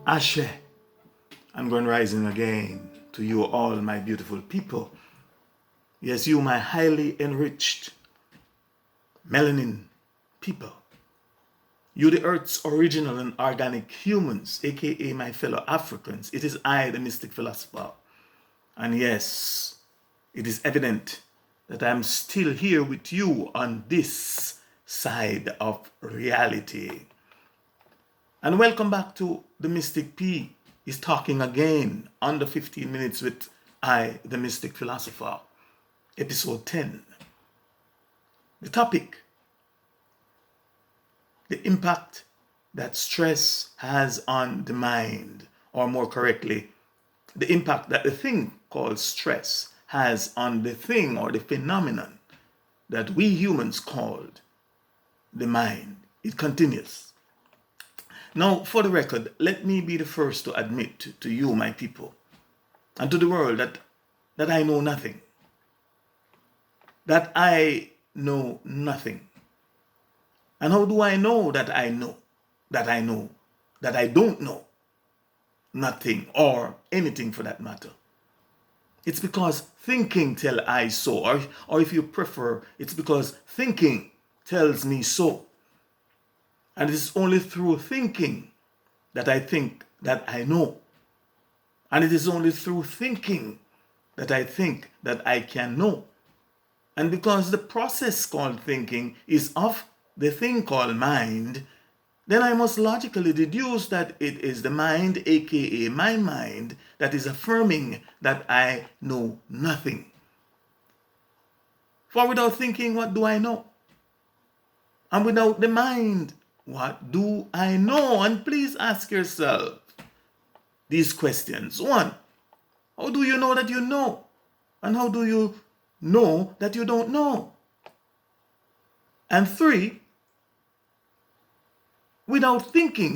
Ashe, I'm going rising again to you all, my beautiful people. Yes, you, my highly enriched melanin people. You, the Earth's original and organic humans, aka my fellow Africans. It is I, the Mystic Philosopher. And yes, it is evident that I'm still here with you on this side of reality. And welcome back to the Mystic P is talking again under 15 minutes with I, the Mystic Philosopher, episode 10. The topic, the impact that stress has on the mind, or more correctly, the impact that the thing called stress has on the thing or the phenomenon that we humans called the mind. It continues. Now, for the record, let me be the first to admit to you, my people, and to the world that I know nothing. That I know nothing. And how do I know that I know? That I know? That I don't know nothing or anything for that matter? It's because thinking tell I so, or if you prefer, it's because thinking tells me so. And it's only through thinking that I think that I know. And it is only through thinking that I think that I can know. And because the process called thinking is of the thing called mind, then I must logically deduce that it is the mind, aka my mind, that is affirming that I know nothing. For without thinking, what do I know? And without the mind, what do I know? And please ask yourself these questions. 1, how do you know that you know? And how do you know that you don't know? And 3, without thinking,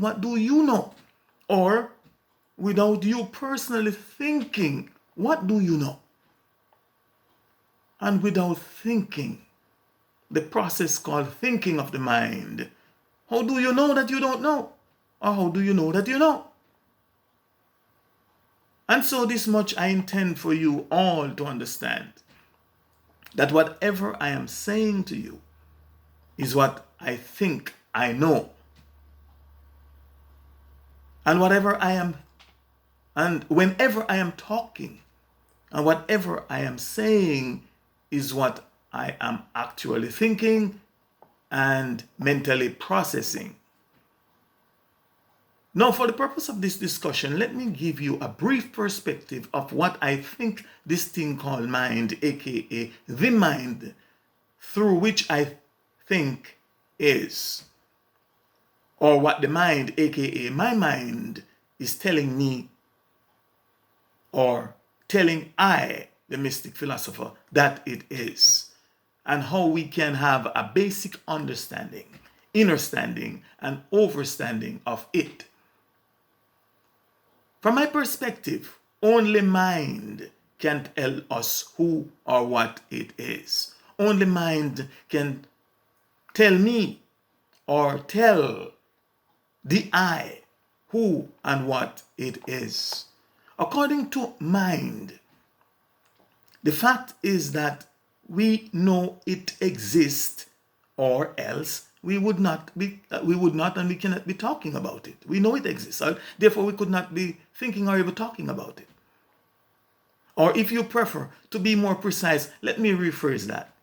what do you know? Or without you personally thinking, what do you know? And without thinking, the process called thinking of the mind, how do you know that you don't know? Or how do you know that you know? And so this much I intend for you all to understand, that whatever I am saying to you is what I think I know. And whenever I am talking, and whatever I am saying is what I am actually thinking and mentally processing. Now, for the purpose of this discussion, let me give you a brief perspective of what I think this thing called mind, aka the mind, through which I think is, or what the mind, aka my mind, is telling me, or telling I, the Mystic Philosopher, that it is, and how we can have a basic understanding, understanding, and overstanding of it. From my perspective, only mind can tell us who or what it is. Only mind can tell me or tell the I who and what it is. According to mind, the fact is that we know it exists, or else we would not and we cannot be talking about it. We know it exists, therefore we could not be thinking or even talking about it. Or if you prefer to be more precise, let me rephrase that.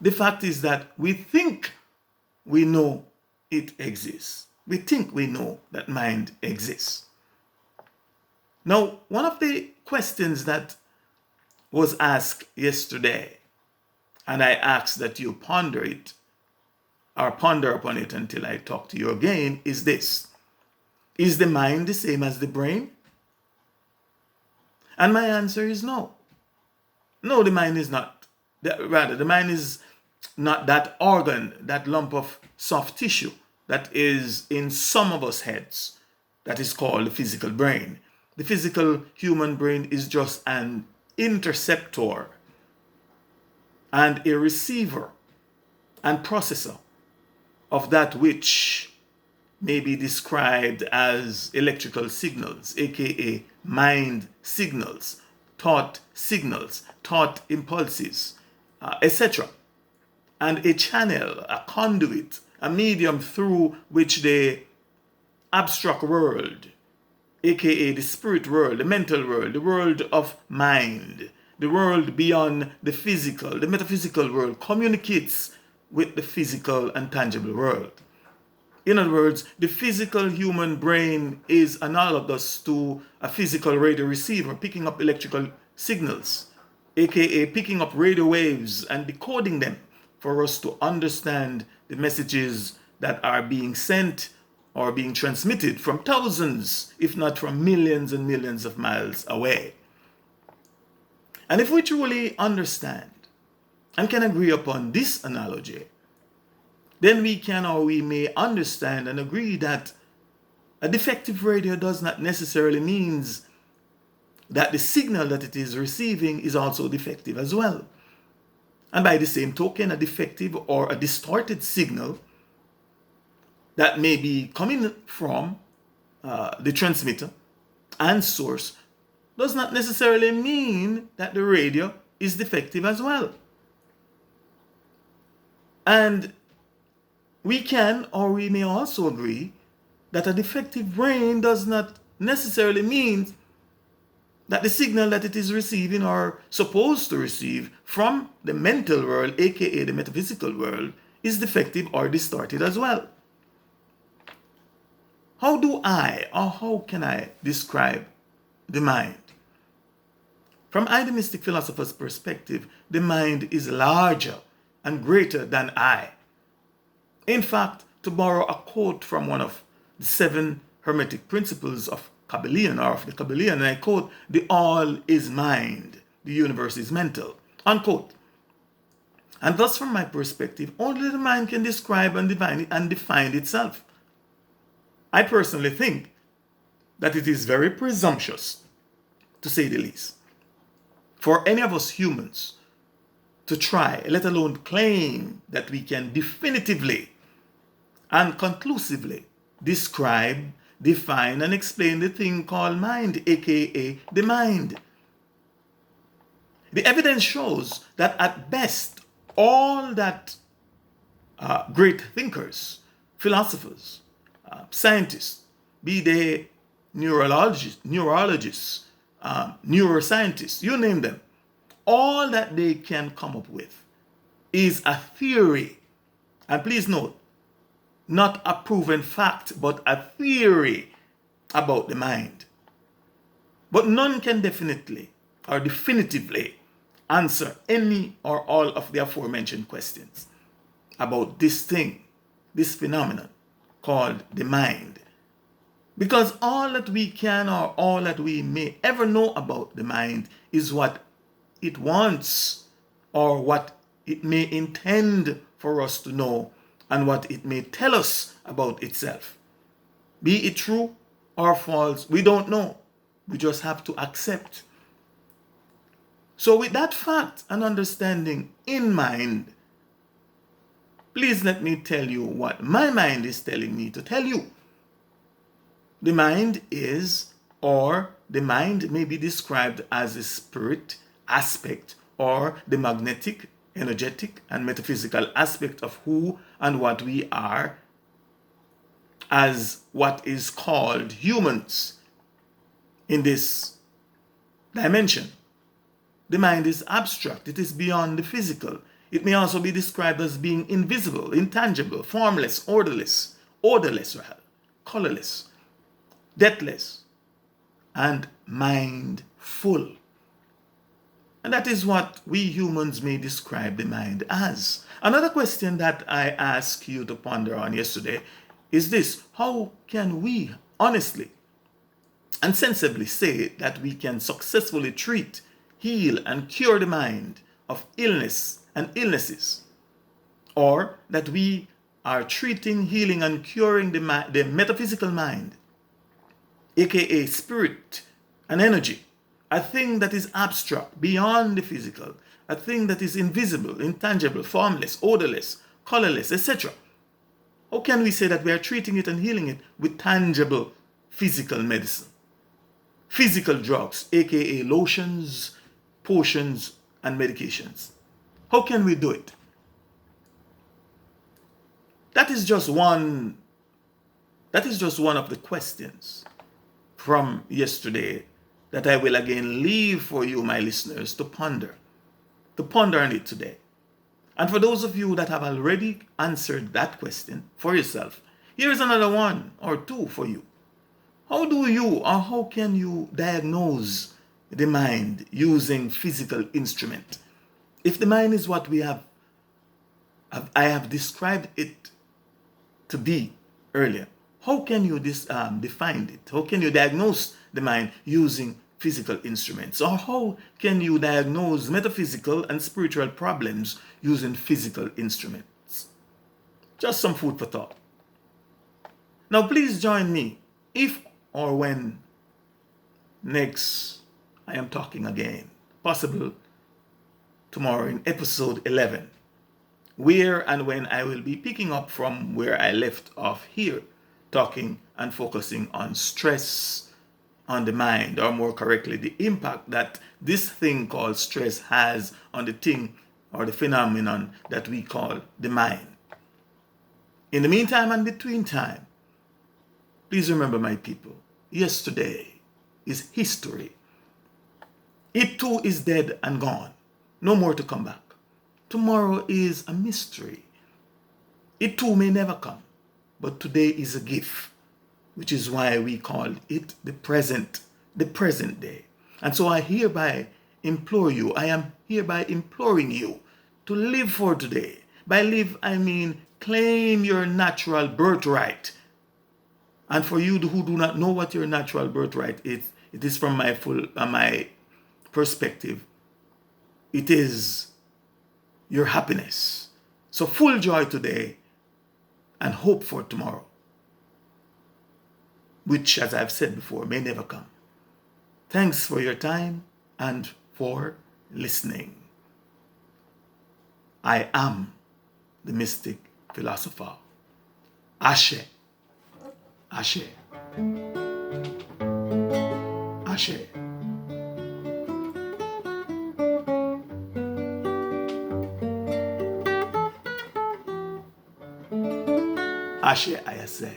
The fact is that we think we know it exists. We think we know that mind exists. Now, one of the questions that was asked yesterday, and I ask that you ponder it, or ponder upon it until I talk to you again, is this: is the mind the same as the brain? And my answer is no. No, the mind is not. Rather, the mind is not that organ, that lump of soft tissue that is in some of us heads, that is called the physical brain. The physical human brain is just an interceptor and a receiver and processor of that which may be described as electrical signals, aka mind signals, thought impulses, etc. And a channel, a conduit, a medium through which the abstract world, aka the spirit world, the mental world, the world of mind, the world beyond the physical, the metaphysical world, communicates with the physical and tangible world. In other words, the physical human brain is analogous to a physical radio receiver picking up electrical signals, aka picking up radio waves and decoding them for us to understand the messages that are being sent or being transmitted from thousands, if not from millions and millions of miles away. And if we truly understand and can agree upon this analogy, then we can or we may understand and agree that a defective radio does not necessarily mean that the signal that it is receiving is also defective as well. And by the same token, a defective or a distorted signal that may be coming from the transmitter and source does not necessarily mean that the radio is defective as well. And we can or we may also agree that a defective brain does not necessarily mean that the signal that it is receiving or supposed to receive from the mental world, aka the metaphysical world, is defective or distorted as well. How do I or how can I describe the mind? From the Mystic Philosopher's perspective, the mind is larger and greater than I. In fact, to borrow a quote from one of the 7 Hermetic principles of Kabbalion, or of the Kabbalion, and I quote, "The all is mind, the universe is mental," unquote. And thus, from my perspective, only the mind can describe and define itself. I personally think that it is very presumptuous, to say the least, for any of us humans to try, let alone claim, that we can definitively and conclusively describe, define, and explain the thing called mind, aka the mind. The evidence shows that at best, all that great thinkers, philosophers, scientists, be they neurologists, neuroscientists, you name them, all that they can come up with is a theory. And please note, not a proven fact, but a theory about the mind. But none can definitely or definitively answer any or all of the aforementioned questions about this thing, this phenomenon called the mind. Because all that we can or all that we may ever know about the mind is what it wants or what it may intend for us to know and what it may tell us about itself. Be it true or false, we don't know. We just have to accept. So with that fact and understanding in mind, please let me tell you what my mind is telling me to tell you. The mind is, or the mind may be described as a spirit aspect or the magnetic, energetic, and metaphysical aspect of who and what we are as what is called humans in this dimension. The mind is abstract. It is beyond the physical. It may also be described as being invisible, intangible, formless, odorless, colorless, deathless, and mindful. And that is what we humans may describe the mind as. Another question that I asked you to ponder on yesterday is this: how can we honestly and sensibly say that we can successfully treat, heal, and cure the mind of illness and illnesses? Or that we are treating, healing, and curing the metaphysical mind, aka spirit and energy, a thing that is abstract, beyond the physical, a thing that is invisible, intangible, formless, odorless, colorless, etc. How can we say that we are treating it and healing it with tangible physical medicine? Physical drugs, aka lotions, potions, and medications. How can we do it? That is just one of the questions from yesterday that I will again leave for you, my listeners, to ponder on it today. And for those of you that have already answered that question for yourself, here's another one or two for you. How can you diagnose the mind using physical instrument? If the mind is what I have described it to be earlier, how can you define it? How can you diagnose the mind using physical instruments? Or how can you diagnose metaphysical and spiritual problems using physical instruments? Just some food for thought. Now please join me if or when next I am talking again, possible tomorrow in episode 11, where and when I will be picking up from where I left off here, talking and focusing on stress on the mind, or more correctly, the impact that this thing called stress has on the thing or the phenomenon that we call the mind. In the meantime and between time, please remember, my people, yesterday is history. It too is dead and gone, no more to come back. Tomorrow is a mystery. It too may never come, but today is a gift, which is why we call it the present day. And so I am hereby imploring you to live for today. By live, I mean claim your natural birthright. And for you who do not know what your natural birthright is, it is from my perspective, it is your happiness. So full joy today and hope for tomorrow, which, as I've said before, may never come. Thanks for your time and for listening. I am the Mystic Philosopher. Ashe. Ashe. Ashe. Ashe, I say.